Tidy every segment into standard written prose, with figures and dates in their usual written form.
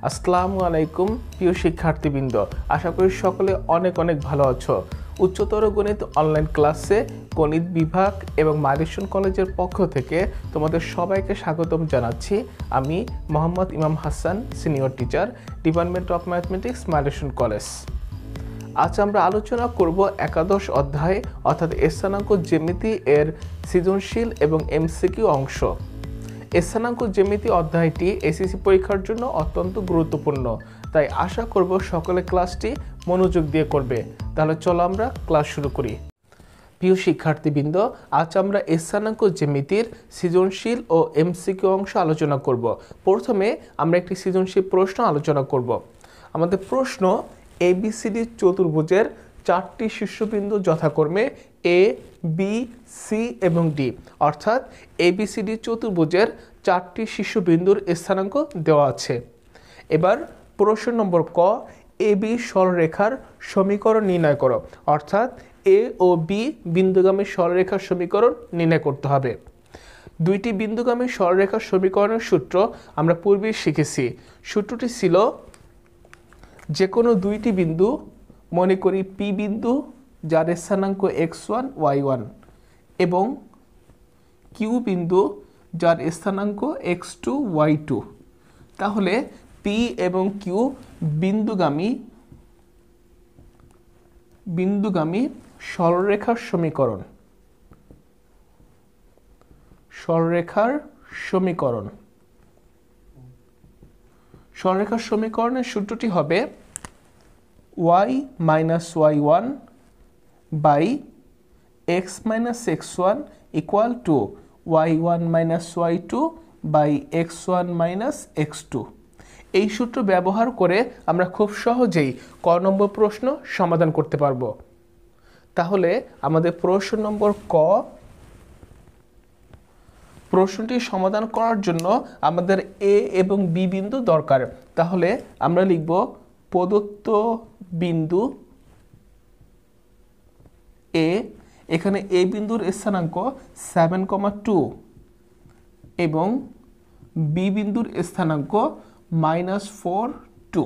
আসসালামু আলাইকুম প্রিয় শিক্ষার্থীবৃন্দ, আশা করি সকলে অনেক অনেক ভালো আছো। উচ্চতর গণিত অনলাইন ক্লাসে গণিত বিভাগ এবং মাইলস্টোন কলেজের পক্ষ থেকে তোমাদের সবাইকে স্বাগতম জানাচ্ছি। আমি মোহাম্মদ ইমাম Hasan, senior teacher, department of mathematics, milestone college. আজ আমরা আলোচনা করব একাদশ অধ্যায় অর্থাৎ স্থানাঙ্ক জ্যামিতি এর সৃজনশীল এবং এমসিকিউ অংশ। স্থানাঙ্ক জ্যামিতি অধ্যায়টি এসএসসি পরীক্ষার জন্য অত্যন্ত গুরুত্বপূর্ণ, তাই আশা করব সকলে ক্লাসটি মনোযোগ দিয়ে করবে। তাহলে চলো আমরা ক্লাস শুরু করি। প্রিয় শিক্ষার্থীবৃন্দ, আজ আমরা স্থানাঙ্ক জ্যামিতির সৃজনশীল ও এমসিকিউ অংশ আলোচনা করব। প্রথমে আমরা একটি সৃজনশীল প্রশ্ন আলোচনা করব। আমাদের প্রশ্ন, এবিসিডি চতুর্ভুজের চারটি শীর্ষবিন্দু যথাক্রমে এ, বি, সি এবং ডি, অর্থাৎ এবিসিডি চতুর্ভুজের চারটি শীর্ষবিন্দুর স্থানাঙ্ক দেওয়া আছে। এবার প্রশ্ন নম্বর ক, এ বি সরলরেখার সমীকরণ নির্ণয় করো, অর্থাৎ এ ও বি বিন্দুগামী সরলরেখার সমীকরণ নির্ণয় করতে হবে। দুইটি বিন্দুগামী সরলরেখার সমীকরণের সূত্র আমরা পূর্বেই শিখেছি। সূত্রটি ছিল, যে কোনো দুইটি বিন্দু, মনে করি পি বিন্দু যার স্থানাঙ্ক x1 y1 এবং কিউ বিন্দু যার স্থানাঙ্ক x2 y2, তাহলে পি এবং কিউ বিন্দুগামী সরলরেখার সমীকরণের সূত্রটি হবে y minus y1 by x minus x1 equal to y1 minus y2 by x1 minus x2। এই সূত্র ব্যবহার করে আমরা খুব সহজেই ক নম্বর প্রশ্ন সমাধান করতে পারবো। তাহলে আমাদের প্রশ্ন নম্বর ক, প্রশ্নটি সমাধান করার জন্য আমাদের এ এবং বি বিন্দু দরকার। তাহলে আমরা লিখব, প্রদত্ত বিন্দু এ, এখানে এ বিন্দুর স্থানাঙ্ক 7,2 এবং বি বিন্দুর স্থানাঙ্ক -4, 2।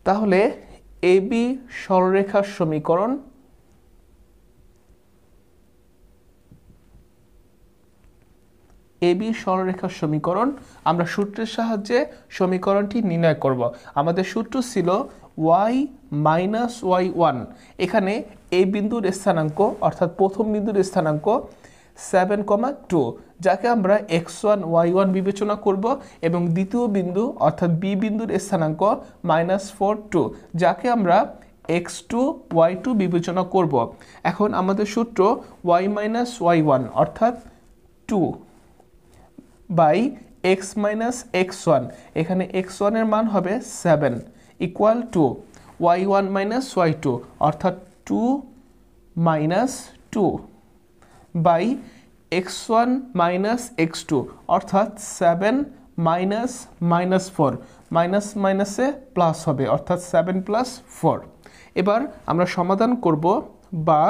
তাহলে এ বি সরলরেখার সমীকরণ আমরা সূত্রের সাহায্যে সমীকরণটি নির্ণয় করব। আমাদের সূত্র ছিল y minus y1, এখানে এ বিন্দুর স্থানাঙ্ক অর্থাৎ প্রথম বিন্দুর স্থানাঙ্ক 7,2, যাকে আমরা x1 y1 বিবেচনা করব, এবং দ্বিতীয় বিন্দু অর্থাৎ বি বিন্দুর স্থানাঙ্ক -4, 2, যাকে আমরা x2 y2 বিবেচনা করব। এখন আমাদের সূত্র y minus y1 অর্থাৎ 2 বাই x minus x1, এখানে x1 এর মান হবে 7 equal two y1 minus y2 অর্থাৎ 2 minus 2 by x1 minus x2 অর্থাৎ 7 minus -4, মাইনাস মাইনাসে প্লাস হবে অর্থাৎ 7 plus 4। এবার আমরা সমাধান করব, বা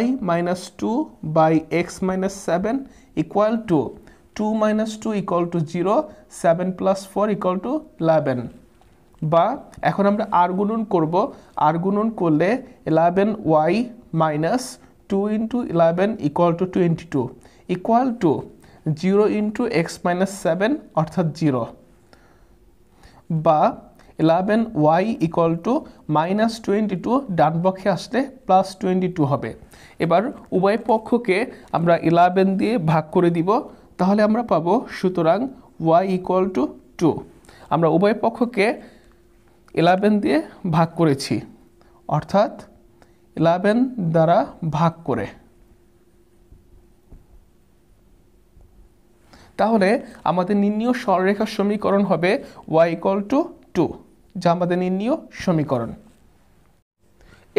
y minus 2 by x minus 7 equal to 2 minus 2 equal to 0, 7 plus 4 equal to 11। বা এখন আমরা আর গুণন করব, আর গুণন করলে 11y minus 2 into 11 equal to 22 equal to 0 into x minus 7 অর্থাৎ 0, বা 11y equal to -22 ডান পক্ষে আসলে +22 হবে। এবার উভয় পক্ষকে আমরা 11 দিয়ে ভাগ করে দিব, তাহলে আমরা পাবো, সুতরাং y equal to 2। আমরা উভয় পক্ষকে 11 দিয়ে ভাগ করেছি, অর্থাৎ 11 দ্বারা ভাগ করে। তাহলে আমাদের নির্ণীয় সরলরেখার সমীকরণ হবে y equal to 2, যা আমাদের নির্ণীয় সমীকরণ।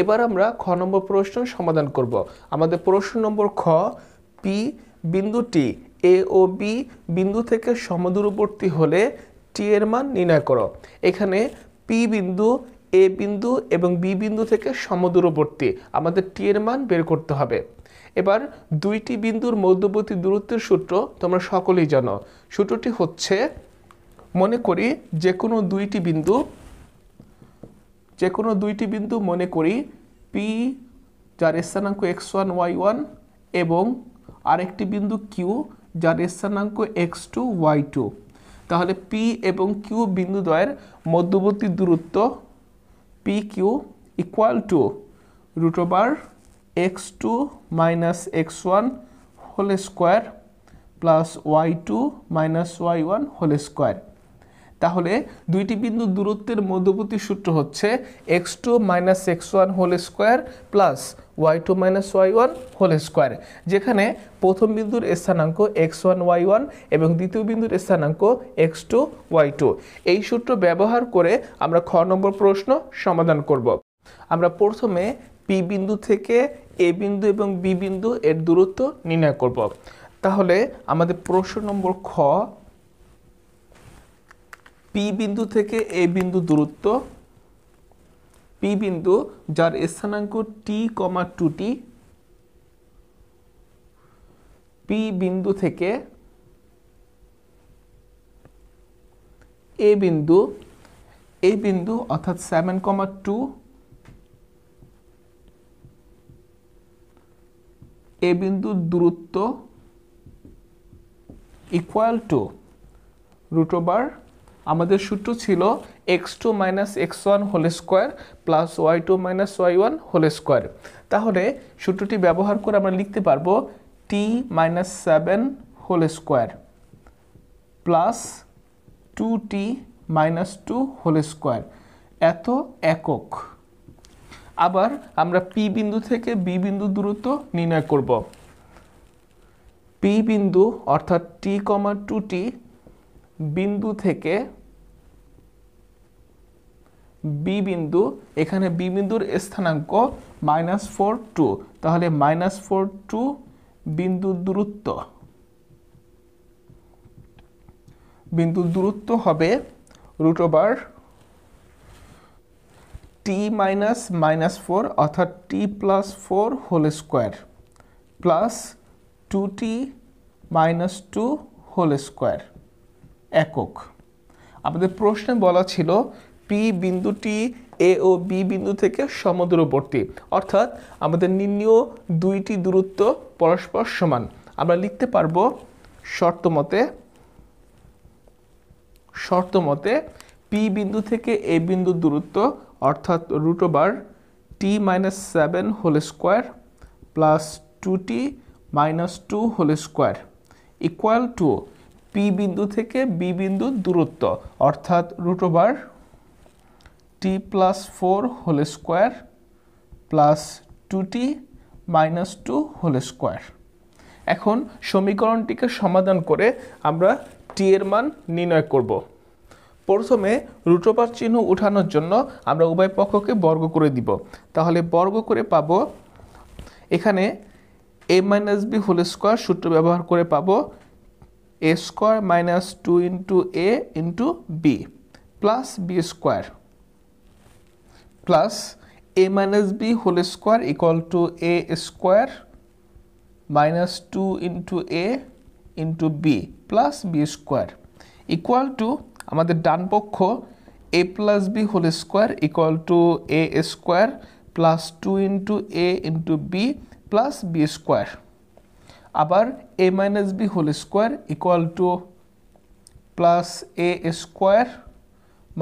এবার আমরা খ নম্বর প্রশ্ন সমাধান করব। আমাদের প্রশ্ন নম্বর খ, পি বিন্দুটি এ ও বি বিন্দু থেকে সমদূরবর্তী হলে টি এর মান নির্ণয় করো। এখানে পি বিন্দু, এ বিন্দু এবং বি বিন্দু থেকে সমদূরবর্তী, আমাদের টি এর মান বের করতে হবে। এবার দুইটি বিন্দুর মধ্যবর্তী দূরত্বের সূত্র তোমরা সকলেই জানো। সূত্রটি হচ্ছে মনে করি যে কোনো দুইটি বিন্দু মনে করি পি যার স্থানাঙ্ক x1 y1 এবং আরেকটি বিন্দু কিউ যার স্থানাঙ্ক x2 y2। তাহলে পি এবং কিউ বিন্দুদ্বয়ের মধ্যবর্তী দূরত্ব P Q equal to √x2 - x1 whole square plus y2 - y1 whole square. তাহলে দুইটি বিন্দু দূরত্বের মধ্যবর্তী সূত্র হচ্ছে x2 - x1 whole square plus y2 - y1 whole square, যেখানে প্রথম বিন্দুর স্থানাঙ্ক x1 y1 এবং দ্বিতীয় বিন্দুর স্থানাঙ্ক x2 y2। এই সূত্র ব্যবহার করে আমরা খ নম্বর প্রশ্ন সমাধান করব। আমরা প্রথমে পি বিন্দু থেকে এ বিন্দু এবং বি বিন্দু এর দূরত্ব নির্ণয় করব। তাহলে আমাদের প্রশ্ন নম্বর খ, পি বিন্দু থেকে এ বিন্দু দূরত্ব, পি বিন্দু যার স্থানাঙ্ক t, 2t, পি বিন্দু থেকে এ বিন্দু অর্থাৎ 7,2, এ বিন্দুর দূরত্ব ইকুয়াল টু আমাদের সূত্র ছিল x2 - x1 whole square plus y2 - y1 whole square. তাহলে সূত্রটি ব্যবহার করে আমরা লিখতে পারবো t - 7 whole square plus 2t - 2 whole square এত একক। আবার আমরা পি বিন্দু থেকে বি বিন্দু দূরত্ব নির্ণয় করব। পি বিন্দু অর্থাৎ t, 2t বিন্দু থেকে বি বিন্দু, এখানে বি বিন্দুর স্থানাঙ্ক -4 2, তাহলে -4 2 বিন্দুর দূরত্ব হবে t -4 অর্থাৎ t + 4 whole square plus 2t - 2 whole square একক। আমাদের প্রশ্নে বলা ছিল পি বিন্দুটি এ ও বি বিন্দু থেকে সমদূরবর্তী, অর্থাৎ আমাদের নির্ণীয় দুইটি দূরত্ব পরস্পর সমান। আমরা লিখতে পারবো শর্ত মতে পি বিন্দু থেকে এ বিন্দু দূরত্ব অর্থাৎ t - 7 whole square plus 2t - 2 whole square equal to P বিন্দু থেকে বি বিন্দু দূরত্ব অর্থাৎ t + 4 whole square plus 2t - 2 whole square. এখন সমীকরণটিকে সমাধান করে আমরা t এর মান নির্ণয় করব। প্রথমে চিহ্ন উঠানোর জন্য আমরা উভয় পক্ষকে বর্গ করে দিব। তাহলে বর্গ করে পাবো, এখানে a - b হোল স্কোয়ার সূত্র ব্যবহার করে পাবো a square - 2 * a * b plus b square plus a - b whole square equal to a square - 2 * a * b plus b square equal to আমাদের ডান পক্ষ a + b whole square equal to a square plus 2 * a * b plus b square. আবার a - b whole square equal to plus a square -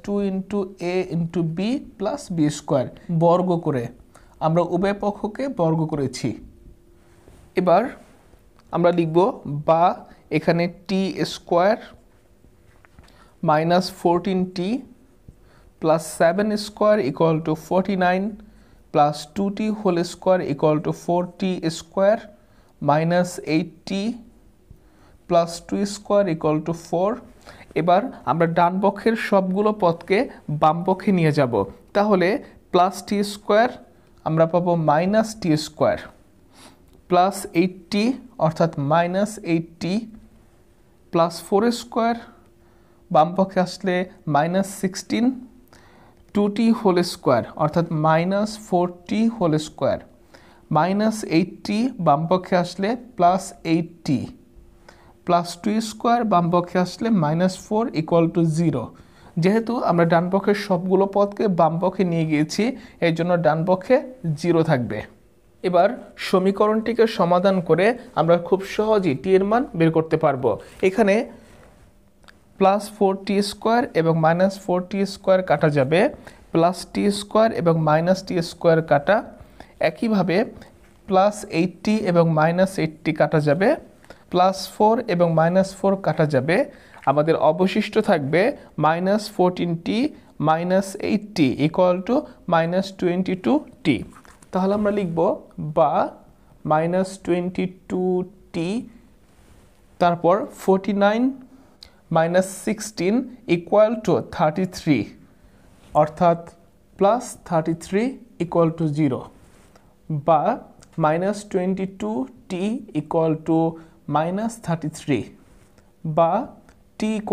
2 * a * b plus b square বর্গ করে আমরা উভয় পক্ষকে বর্গ করেছি। এবার আমরা লিখব বা এখানে t square -14t plus 7 square equal to 49 plus 2t whole square equal to 4t square -8t plus 2 square equal to 4। এবার আমরা ডান পক্ষের সবগুলো পদকে বাম পক্ষে নিয়ে যাব। তাহলে প্লাস টি স্কোয়ার আমরা পাবো -t স্কোয়ার প্লাস 8t অর্থাৎ -8t প্লাস 4 স্কোয়ার, বাম পক্ষে আসলে -16, 2t হোল স্কোয়ার অর্থাৎ -4t হোল স্কোয়ার -8t, বাম পক্ষে আসলে +8t প্লাস 2 স্কোয়ার বাম পক্ষে আসলে -4 = 0। যেহেতু আমরা ডান পক্ষের সবগুলো পদকে বাম পক্ষে নিয়ে গিয়েছি, এর জন্য ডান পক্ষে 0 থাকবে। এবার সমীকরণটিকে সমাধান করে আমরা খুব সহজেই টি এর মান বের করতে পারবো। এখানে +4t² এবং -4t² কাটা যাবে, +t² এবং -t² কাটা, একইভাবে +8t এবং -8t কাটা যাবে, +4 এবং -4 কাটা যাবে। আমাদের অবশিষ্ট থাকবে -14t -8t = -22t। তাহলে আমরা লিখব বা -22t, তারপর 49 -16 = 33, অর্থাৎ +33 = 0, বা -22t = -33, বা t =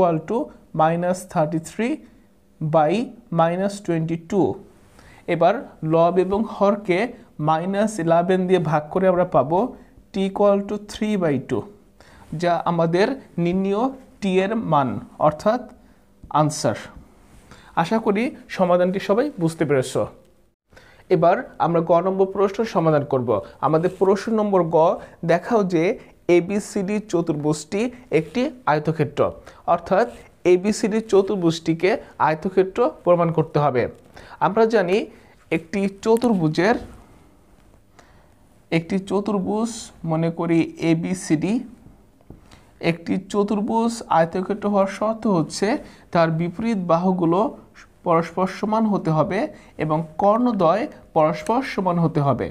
-33/-22। এবার লব এবং হরকে -11 দিয়ে ভাগ করে আমরা পাবো t = 3/2, যা আমাদের নির্ণীয় টি এর মান, অর্থাৎ আনসার। আশা করি সমাধানটি সবাই বুঝতে পেরেছ। এবার আমরা গ নম্বর প্রশ্ন সমাধান করব। আমাদের প্রশ্ন নম্বর গ, দেখাও যে এবিসিডি চতুর্ভুজটি একটি আয়তক্ষেত্র, অর্থাৎ এবিসিডি চতুর্ভুজটিকে আয়তক্ষেত্র প্রমাণ করতে হবে। আমরা জানি একটি চতুর্ভুজ মনে করি এবিসিডি, একটি চতুর্ভুজ আয়তক্ষেত্র হওয়ার শর্ত হচ্ছে তার বিপরীত বাহুগুলো পরস্পর সমান হতে হবে এবং কর্ণদ্বয় পরস্পর সমান হতে হবে।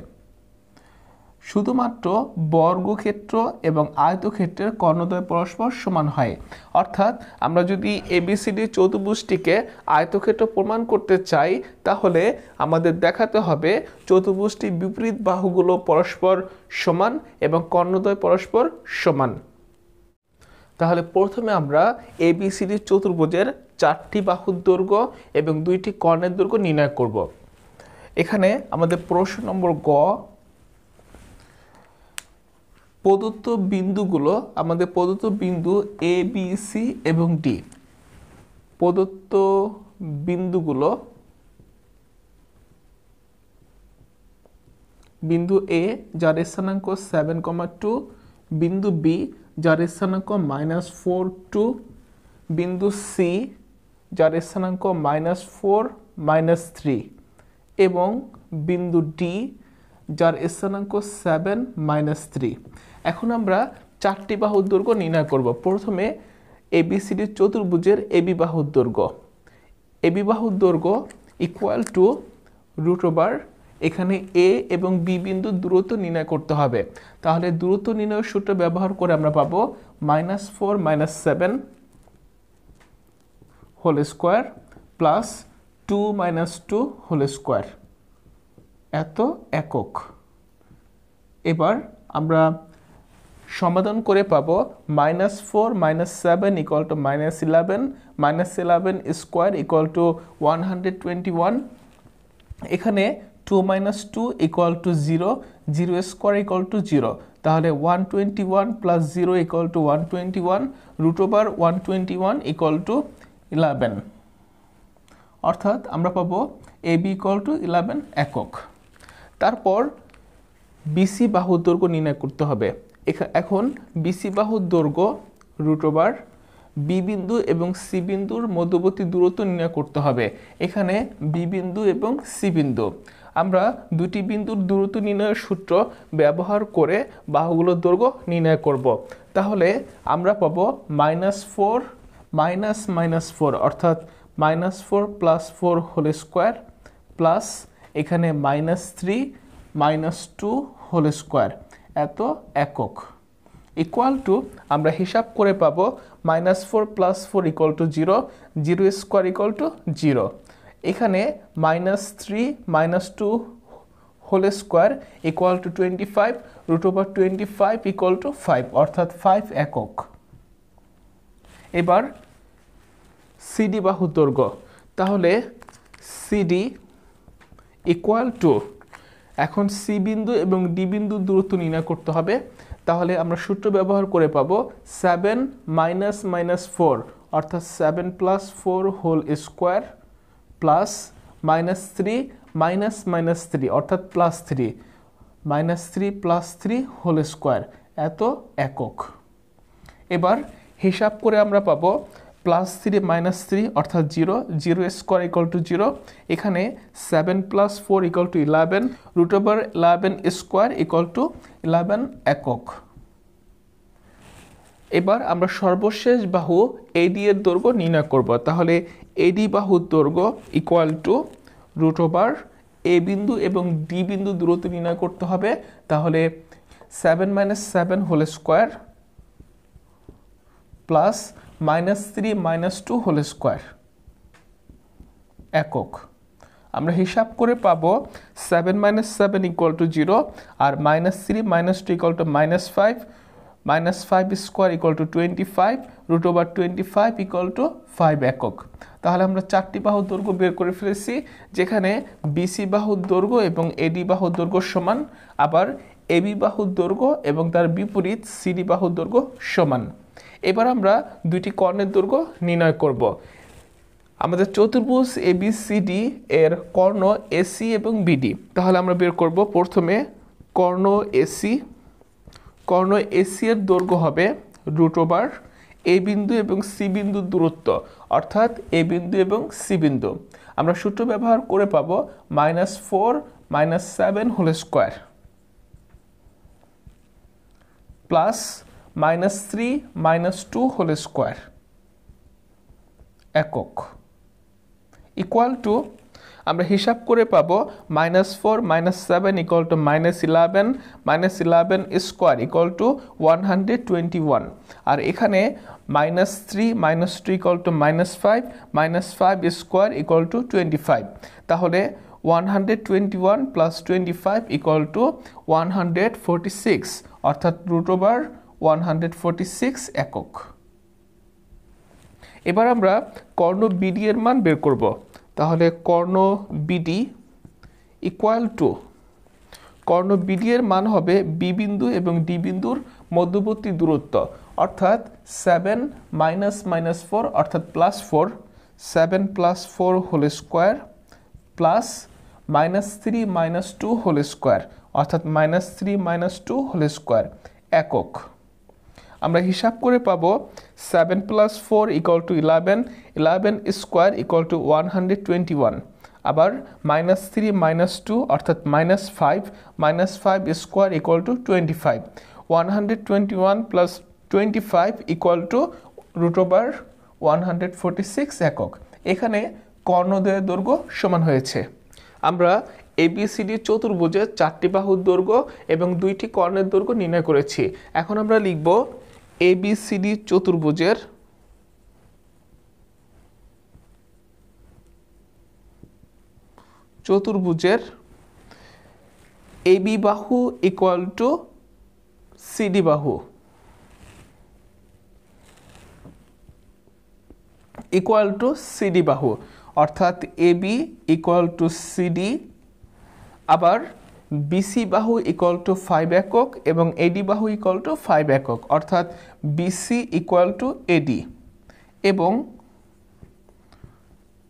শুধুমাত্র বর্গক্ষেত্র এবং আয়তক্ষেত্রের কর্ণদ্বয় পরস্পর সমান হয়। অর্থাৎ আমরা যদি এবিসিডি চতুর্ভুজটিকে আয়তক্ষেত্র প্রমাণ করতে চাই, তাহলে আমাদের দেখাতে হবে চতুর্ভুজটির বিপরীত বাহুগুলো পরস্পর সমান এবং কর্ণদ্বয় পরস্পর সমান। তাহলে প্রথমে আমরা এবিসিডি চতুর্ভুজের 4টি বাহুর দৈর্ঘ্য এবং 2টি কর্ণের দৈর্ঘ্য নির্ণয় করব। এখানে আমাদের প্রশ্ন নম্বর গ, প্রদত্ত বিন্দুগুলো, আমাদের প্রদত্ত বিন্দু এ, বি, সি এবং ডি। প্রদত্ত বিন্দুগুলো, বিন্দু এ যার স্থানাঙ্ক 7,2, বিন্দু বি যার স্থানাঙ্ক -4, 2, বিন্দু সি যার স্থানাঙ্ক -4, -3 এবং বিন্দু ডি যার স্থানাঙ্ক 7, -3। এখন আমরা 4টি বাহুর দৈর্ঘ্য নির্ণয় করব। প্রথমে এবিসিডি চতুর্ভুজের এবি বাহুর দৈর্ঘ্য। এবি বাহুর দৈর্ঘ্য √, এখানে এ এবং বি বিন্দুর দূরত্ব নির্ণয় করতে হবে। তাহলে দূরত্ব নির্ণয়ের সূত্র ব্যবহার করে আমরা পাবো -4 - 7 whole square plus 2 - 2 whole square, এত একক। এবার আমরা সমাধান করে পাবো -4 - 7 = -11, -11 স্কোয়ার = 121। এখানে 2 - 2 = 0, 0 স্কোয়ার = 0। তাহলে 121 + 0 = 121, √121 = 11, অর্থাৎ আমরা পাবো AB = 11 একক। তারপর বিসি বাহুর দৈর্ঘ্য নির্ণয় করতে হবে। এখন বিসি বাহুর দৈর্ঘ্য √, বি বিন্দু এবং সি বিন্দুর মধ্যবর্তী দূরত্ব নির্ণয় করতে হবে। এখানে বি বিন্দু এবং সি বিন্দু, আমরা দুটি বিন্দুর দূরত্ব নির্ণয়ের সূত্র ব্যবহার করে বাহুগুলোর দৈর্ঘ্য নির্ণয় করব। তাহলে আমরা পাবো -4 - -4, অর্থাৎ -4 + 4 হোল স্কোয়ার প্লাস এখানে -3 - 2 হোল স্কোয়ার, এত একক, ইকুয়াল টু আমরা হিসাব করে পাবো -4 + 4 = 0, 0 স্কোয়ার = 0। এখানে -3 - 2 হোল স্কোয়ার = 25, √25 = 5, অর্থাৎ 5 একক। এবার সিডি বাহুর দৈর্ঘ্য। তাহলে সিডি ইকুয়াল টু এখন সি বিন্দু এবং ডি বিন্দু দূরত্ব নির্ণয় করতে হবে। তাহলে আমরা সূত্র ব্যবহার করে পাবো 7 মাইনাস মাইনাস 4 অর্থাৎ 7 plus 4 whole square plus minus 3 minus minus 3 অর্থাৎ plus 3 minus 3 plus 3 whole square এত একক। এবার হিসাব করে আমরা পাবো প্লাস 3 মাইনাস 3 অর্থাৎ 0 0 স্কোয়ার ইকুয়াল টু 0। এখানে 7 plus 4 equal to 11 root over 11 square equal to 11 একক। এবার আমরা সর্বশেষ বাহু এডি এর দৈর্ঘ্য নির্ণয় করব। তাহলে এডি বাহুর দৈর্ঘ্য equal to root over a বিন্দু এবং ডি বিন্দু দূরত্ব নির্ণয় করতে হবে। তাহলে 7 minus 7 whole square plus minus 3 minus 2 whole square একক। আমরা হিসাব করে পাবো 7 মাইনাস 7 ইকুয়াল টু 0 আর minus 3 minus 2 equal to minus 5 minus 5 square equal to 25 root over 25 equal to 5 একক। তাহলে আমরা চারটি বাহুর দৈর্ঘ্য বের করে ফেলেছি, যেখানে বিসি বাহুর দৈর্ঘ্য এবং এডি বাহুর দৈর্ঘ্য সমান, আবার এবি বাহুর দৈর্ঘ্য এবং তার বিপরীত সিডি বাহুর দৈর্ঘ্য সমান। এবার আমরা দুইটি কর্ণের দৈর্ঘ্য নির্ণয় করব। আমাদের চতুর্ভুজ এবিসিডি এর কর্ণ এসি এবং বিডি। তাহলে আমরা বের করব প্রথমে কর্ণ এসি। কর্ণ এসি এর দৈর্ঘ্য হবে রুট ওভার এ বিন্দু এবং সি বিন্দুর দূরত্ব অর্থাৎ এ বিন্দু এবং সি বিন্দু। আমরা সূত্র ব্যবহার করে পাবো -4 -7 whole square plus -3 -2 whole square একক ইকুয়াল টু আমরা হিসাব করে পাবো -4 -7 equal to -11 -11 square equal to 121 আর এখানে -3 -2 equal to -5 -5 square equal to 25। তাহলে 121 প্লাস 25 ইকুয়াল টু 146 অর্থাৎ রুট ওভার 146 একক। এবার আমরা কর্ণ বিডি এর মান বের করব। তাহলে কর্ণ বিডি ইকুয়াল টু কর্ণ বিডি এর মান হবে বি বিন্দু এবং ডি বিন্দুর মধ্যবর্তী দূরত্ব অর্থাৎ 7 মাইনাস মাইনাস 4 অর্থাৎ plus 4 7 plus 4 whole square plus -3 -2 whole square অর্থাৎ -3 -2 হোল স্কোয়ার একক। আমরা হিসাব করে পাবো 7 plus 4 equal to 11 11 square equal to 121 আবার -3 -2 অর্থাৎ -5 -5 square equal to 25 121 plus 25 equal to root over 146 একক। এখানে কর্ণদ্বয়ের দৈর্ঘ্য সমান হয়েছে। আমরা এবিসিডি চতুর্ভুজের চারটি বাহুর দৈর্ঘ্য এবং দুইটি কর্ণের দৈর্ঘ্য নির্ণয় করেছি। এখন আমরা লিখব এবিসিডি চতুর্ভুজের এবি বাহু ইকুয়াল টু সিডি বাহু ইকুয়াল টু সিডি বাহু অর্থাৎ এবি ইকুয়াল টু সিডি আবার বিসি বাহু ইকুয়াল টু 5 একক এবং এডি বাহু ইকুয়াল টু 5 একক অর্থাৎ বিসি ইকুয়াল টু এডি এবং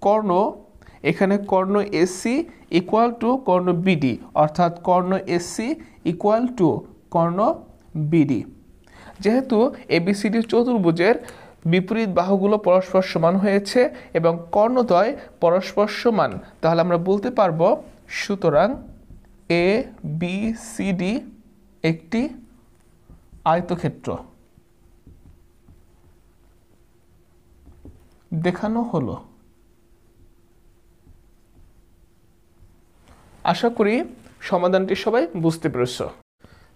কর্ণ এখানে কর্ণ এসি ইকুয়াল টু কর্ণ বিডি অর্থাৎ কর্ণ এসি ইকুয়াল টু কর্ণ বিডি। যেহেতু এবিসিডি চতুর্ভুজের বিপরীত বাহুগুলো পরস্পর সমান হয়েছে এবং কর্ণদ্বয় পরস্পর সমান, তাহলে আমরা বলতে পারবো সুতরাং এ বি সি ডি একটি আয়তক্ষেত্র দেখানো হলো। আশা করি সমাধানটি সবাই বুঝতে পেরেছো।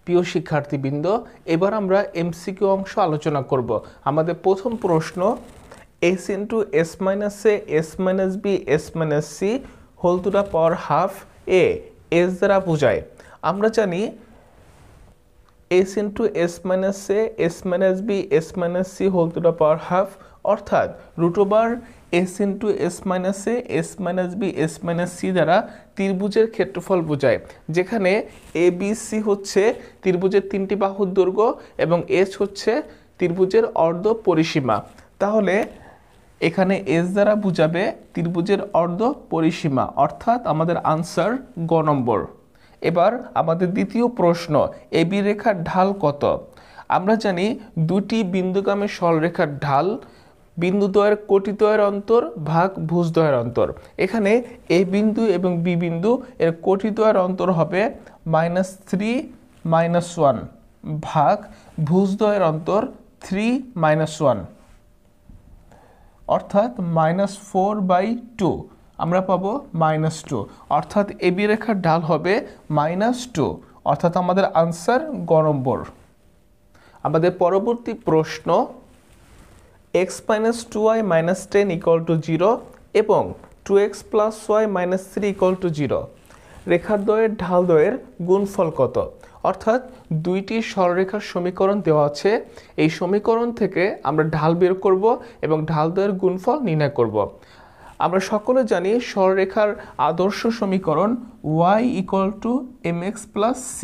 প্রিয় শিক্ষার্থীবৃন্দ, এবার আমরা এমসিকিউ অংশ আলোচনা করব। আমাদের প্রথম প্রশ্ন s into s minus A s minus B s minus C whole to the power half এ s দ্বারা বোঝায়। আমরা জানি s into s minus A s minus B s minus C whole to the power half অর্থাৎ root over S into S minus A S minus B S minus C দ্বারা ত্রিভুজের ক্ষেত্রফল বোঝায়, যেখানে এ বি সি হচ্ছে ত্রিভুজের 3টি বাহুর দৈর্ঘ্য এবং এস হচ্ছে ত্রিভুজের অর্ধ পরিসীমা। তাহলে এখানে এস দ্বারা বোঝাবে ত্রিভুজের অর্ধ পরিসীমা, অর্থাৎ আমাদের আনসার গ নম্বর। এবার আমাদের দ্বিতীয় প্রশ্ন, এবি রেখার ঢাল কত? আমরা জানি দুটি বিন্দুগামী সরলরেখার ঢাল বিন্দুদ্বয়ের কোটিদ্বয়ের অন্তর ভাগ ভুজদ্বয়ের অন্তর। এখানে এ বিন্দু এবং বি বিন্দু এর কোটিদ্বয়ের অন্তর হবে -3 -1 ভাগ ভুজদ্বয়ের অন্তর 3 -1, অর্থাৎ -4/2। আমরা পাবো -2, অর্থাৎ এবি রেখার ঢাল হবে -2, অর্থাৎ আমাদের আনসার গ নম্বর। আমাদের পরবর্তী প্রশ্ন, x - 2y - 10 = 0 এবং 2x + y - 3 = 0 রেখার দ্বয়ের ঢাল দ্বয়ের গুণফল কত? অর্থাৎ দুইটি সরলরেখার সমীকরণ দেওয়া আছে, এই সমীকরণ থেকে আমরা ঢাল বের করব এবং ঢাল দ্বয়ের গুণফল নির্ণয় করব। আমরা সকলে জানি সরলরেখার আদর্শ সমীকরণ y = mx + c,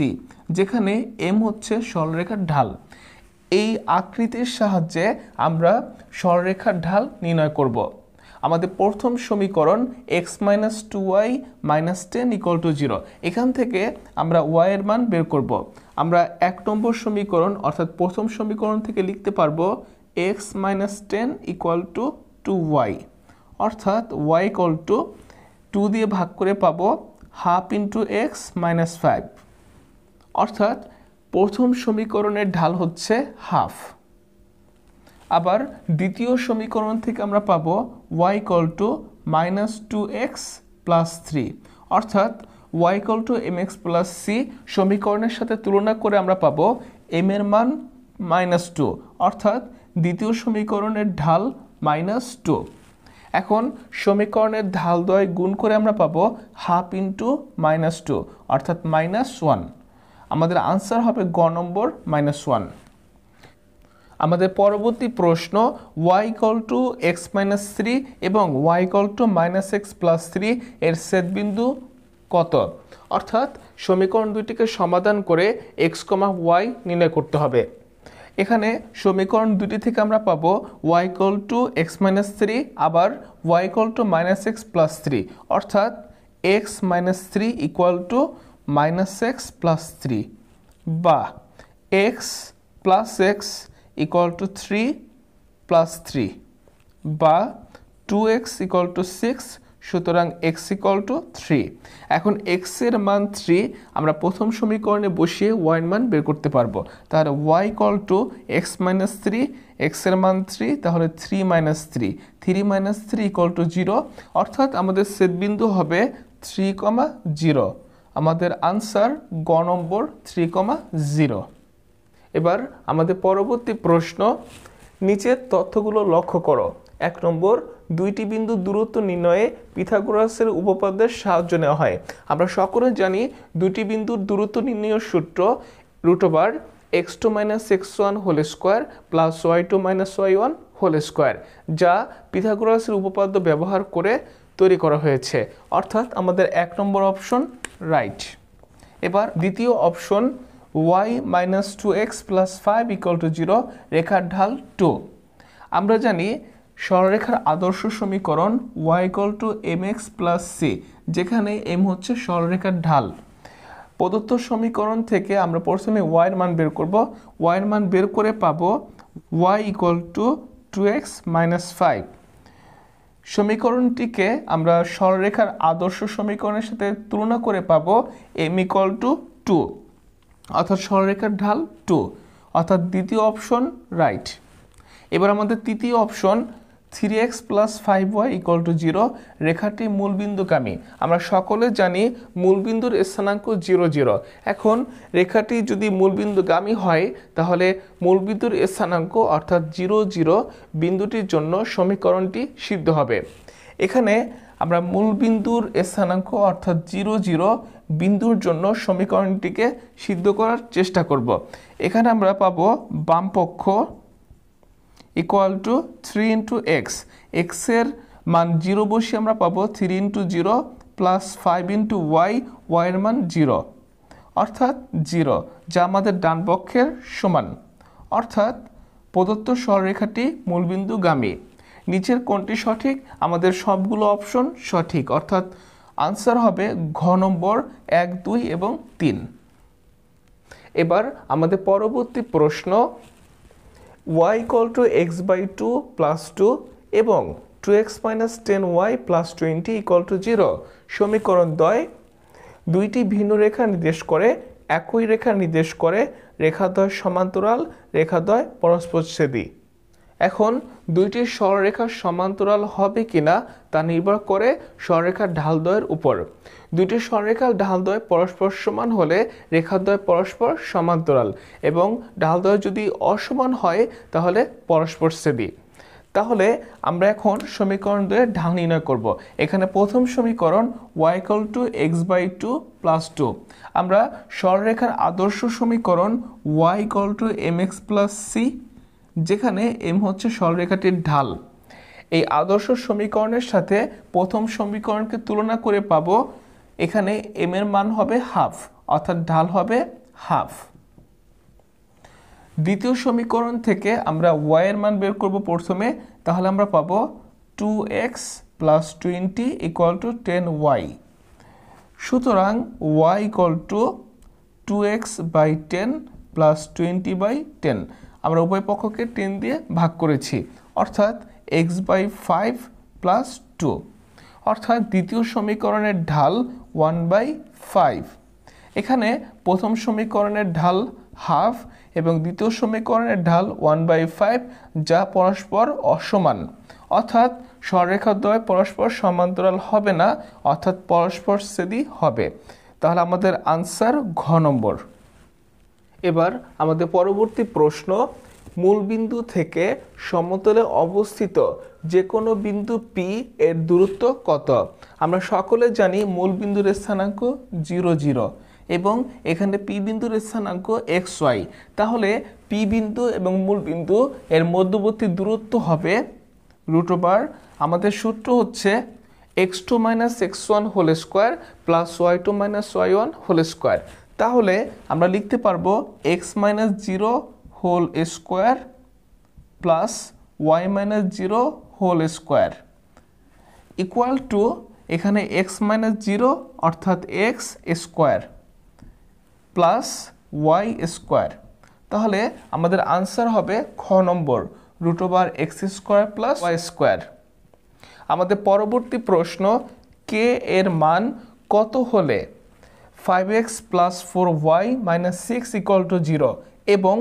যেখানে m হচ্ছে সরলরেখার ঢাল। এই আকৃতির সাহায্যে আমরা সরলরেখার ঢাল নির্ণয় করব। আমাদের প্রথম সমীকরণ x - 2y - 10 = 0, এখান থেকে আমরা y এর মান বের করব। আমরা 1 নম্বর সমীকরণ অর্থাৎ প্রথম সমীকরণ থেকে লিখতে পারবো x - 10 = 2y, অর্থাৎ y = 2 দিয়ে ভাগ করে পাবো ½ × x - 5, অর্থাৎ প্রথম সমীকরণের ঢাল হচ্ছে ½ আবার দ্বিতীয় সমীকরণ থেকে আমরা পাবো y = -2x + 3, অর্থাৎ y = mx + c সমীকরণের সাথে তুলনা করে আমরা পাবো m এর মান -2, অর্থাৎ দ্বিতীয় সমীকরণের ঢাল -2। এখন সমীকরণের ঢাল দ্বয় গুণ করে আমরা পাবো ½ × -2, অর্থাৎ -1। আমাদের আনসার হবে গ নম্বর -1। আমাদের পরবর্তী প্রশ্ন, y = x - 3 এবং y = -x + 3 এর ছেদবিন্দু কত? অর্থাৎ সমীকরণ দুইটিকে সমাধান করে x, y নির্ণয় করতে হবে। এখানে সমীকরণ দুটি থেকে আমরা পাবো y = x - 3 আবার y = -x + 3, অর্থাৎ x - 3 = -x + 3 বা x + x = 3 + 3 বা 2x = 6, সুতরাং x = 3। এখন x এর মান 3 আমরা প্রথম সমীকরণে বসিয়ে y এর মান বের করতে পারবো। তাহলে y = x - 3, x এর মান 3, তাহলে 3 - 3, 3 - 3 = 0, অর্থাৎ আমাদের ছেদবিন্দু হবে 3, 0। আমাদের আনসার গ নম্বর 3, 0। এবার আমাদের পরবর্তী প্রশ্ন, নিচের তথ্যগুলো লক্ষ্য করো। 1 নম্বর, দুইটি বিন্দুর দূরত্ব নির্ণয়ে পিথাগোরাসের উপপাদ্যের সাহায্য নেওয়া হয়। আমরা সকলে জানি দুটি বিন্দুর দূরত্ব নির্ণয়ের সূত্র √x2 - x1 whole square plus y2 - y1 whole square, যা পিথাগোরাসের উপপাদ্য ব্যবহার করে তৈরি করা হয়েছে, অর্থাৎ আমাদের 1 নম্বর অপশন রাইট। এবার দ্বিতীয় অপশন y - 2x + 5 = 0 রেখার ঢাল 2। আমরা জানি সরলরেখার আদর্শ সমীকরণ y = mx + c, যেখানে m হচ্ছে সরলরেখার ঢাল। প্রদত্ত সমীকরণ থেকে আমরা প্রথমে y এর মান বের করব। y এর মান বের করে পাবো y = 2x - 5। সমীকরণটিকে আমরা সরলরেখার আদর্শ সমীকরণের সাথে তুলনা করে পাবো m = 2, অর্থাৎ সরলরেখার ঢাল 2, অর্থাৎ দ্বিতীয় অপশন রাইট। এবার আমাদের তৃতীয় অপশন 3x + 5y = 0 রেখাটি মূলবিন্দুগামী। আমরা সকলে জানি মূলবিন্দুর স্থানাঙ্ক 0, 0। এখন রেখাটি যদি মূলবিন্দুগামী হয় তাহলে মূলবিন্দুর স্থানাঙ্ক অর্থাৎ 0, 0 বিন্দুটির জন্য সমীকরণটি সিদ্ধ হবে। এখানে আমরা মূলবিন্দুর স্থানাঙ্ক অর্থাৎ 0, 0 বিন্দুর জন্য সমীকরণটিকে সিদ্ধ করার চেষ্টা করব। এখানে আমরা পাবো বাম পক্ষ ইকুয়াল টু 3 ইন্টু এক্স, এক্সের মান 0 বসিয়ে আমরা পাবো 3 ইন্টু 0 প্লাস 5 ইন্টু ওয়াই, ওয়াইয়ের মান 0 অর্থাৎ 0, যা আমাদের ডান পক্ষের সমান। অর্থাৎ প্রদত্ত সরলরেখাটি মূলবিন্দুগামী। নিচের কোনটি সঠিক? আমাদের সবগুলো অপশন সঠিক, অর্থাৎ আনসার হবে ঘ নম্বর 1, 2 এবং 3। এবার আমাদের পরবর্তী প্রশ্ন, y = x/2 + 2 এবং 2x - 10y + 20 = 0 সমীকরণ দ্বয় দুইটি ভিন্ন রেখা নির্দেশ করে, একই রেখা নির্দেশ করে, রেখাদ্বয় সমান্তরাল, রেখাদ্বয় পরস্পরচ্ছেদী। এখন দুইটি সরলরেখা সমান্তরাল হবে কিনা তা নির্ভর করে সরলরেখার ঢালদ্বয়ের উপর। দুইটি সরলরেখার ঢালদ্বয় পরস্পর সমান হলে রেখাদ্বয় পরস্পর সমান্তরাল, এবং ঢালদ্বয় যদি অসমান হয় তাহলে পরস্পরচ্ছেদী। তাহলে আমরা এখন সমীকরণ দ্বয়ের ঢাল নির্ণয় করব। এখানে প্রথম সমীকরণ y = x/2 + 2। আমরা সরলরেখার আদর্শ সমীকরণ y = mx + c, যেখানে m হচ্ছে সরলরেখাটির ঢাল। এই আদর্শ সমীকরণের সাথে প্রথম সমীকরণকে তুলনা করে পাবো এখানে m এর মান হবে হাফ, অর্থাৎ ঢাল হবে হাফ। দ্বিতীয় সমীকরণ থেকে আমরা y এর মান বের করব প্রথমে, তাহলে আমরা পাবো 2x + 20 = 10y। সুতরাং y = 2x/10 + 20/10। আমরা উভয় পক্ষকে 10 দিয়ে ভাগ করেছি, অর্থাৎ x/5 + 2, অর্থাৎ দ্বিতীয় সমীকরণের ঢাল 1/5। এখানে প্রথম সমীকরণের ঢাল হাফ এবং দ্বিতীয় সমীকরণের ঢাল 1/5, যা পরস্পর অসমান, অর্থাৎ সরলরেখাদ্বয় পরস্পর সমান্তরাল হবে না, অর্থাৎ পরস্পরচ্ছেদী হবে। তাহলে আমাদের আনসার ঘ নম্বর। এবার আমাদের পরবর্তী প্রশ্ন, মূলবিন্দু থেকে সমতলে অবস্থিত যে কোনো বিন্দু P এর দূরত্ব কত? আমরা সকলে জানি মূলবিন্দুর স্থানাঙ্ক 0, 0 এবং এখানে P বিন্দুর স্থানাঙ্ক xy। তাহলে P বিন্দু এবং মূলবিন্দু এর মধ্যবর্তী দূরত্ব হবে √, আমাদের সূত্র হচ্ছে x2 - x1 2 + y2 - y1 2। তাহলে আমরা লিখতে পারবো x - 0 2 plus y - 0 2 equal two এখানে x - 0 অর্থাৎ x square plus y square. তাহলে আমাদের আনসার হবে খ নম্বর √x² + y²। আমাদের পরবর্তী প্রশ্ন, k এর মান কত হলে 5x + 4y - 6 = 0 এবং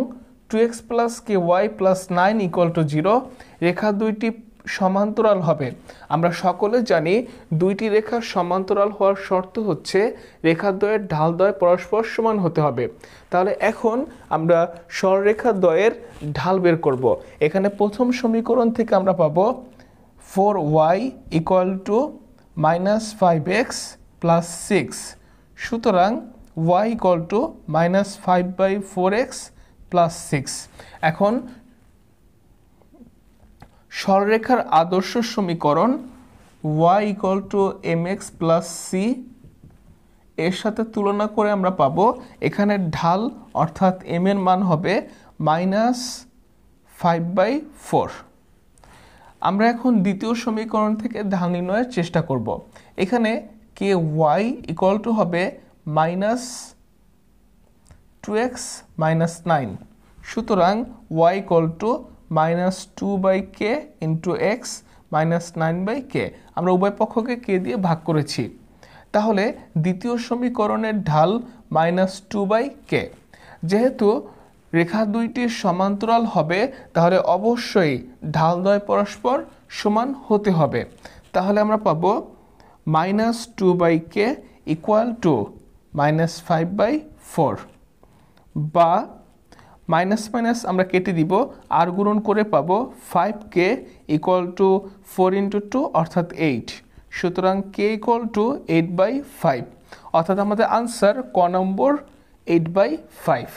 2x + ky + 9 = 0 রেখা দুইটি সমান্তরাল হবে? আমরা সকলে জানি দুইটি রেখা সমান্তরাল হওয়ার শর্ত হচ্ছে রেখাদ্বয়ের ঢালদ্বয় পরস্পর সমান হতে হবে। তাহলে এখন আমরা সরলরেখাদ্বয়ের ঢাল বের করব। এখানে প্রথম সমীকরণ থেকে আমরা পাবো 4y = -5x + 6। সুতরাং y = -5/4x + 6। এখন সরলরেখার আদর্শ সমীকরণ y = mx + c এর সাথে তুলনা করে আমরা পাবো এখানে ঢাল অর্থাৎ m এর মান হবে -5/4। আমরা এখন দ্বিতীয় সমীকরণ থেকে ঢাল নির্ণয়ের চেষ্টা করব। এখানে ky = হবে -2x - 9। সুতরাং y = -2/k × x - 9/k। আমরা উভয় পক্ষকে k দিয়ে ভাগ করেছি। তাহলে দ্বিতীয় সমীকরণের ঢাল -2/k। যেহেতু রেখা দুইটি সমান্তরাল হবে তাহলে অবশ্যই ঢালদ্বয় পরস্পর সমান হতে হবে। তাহলে আমরা পাবো -2/k = -5/4, বা মাইনাস মাইনাস আমরা কেটে দিব, আর গুণন করে পাবো 5k = 4 × 2 অর্থাৎ 8। সুতরাং k = 8/5, অর্থাৎ আমাদের আনসার ক নম্বর 8/5।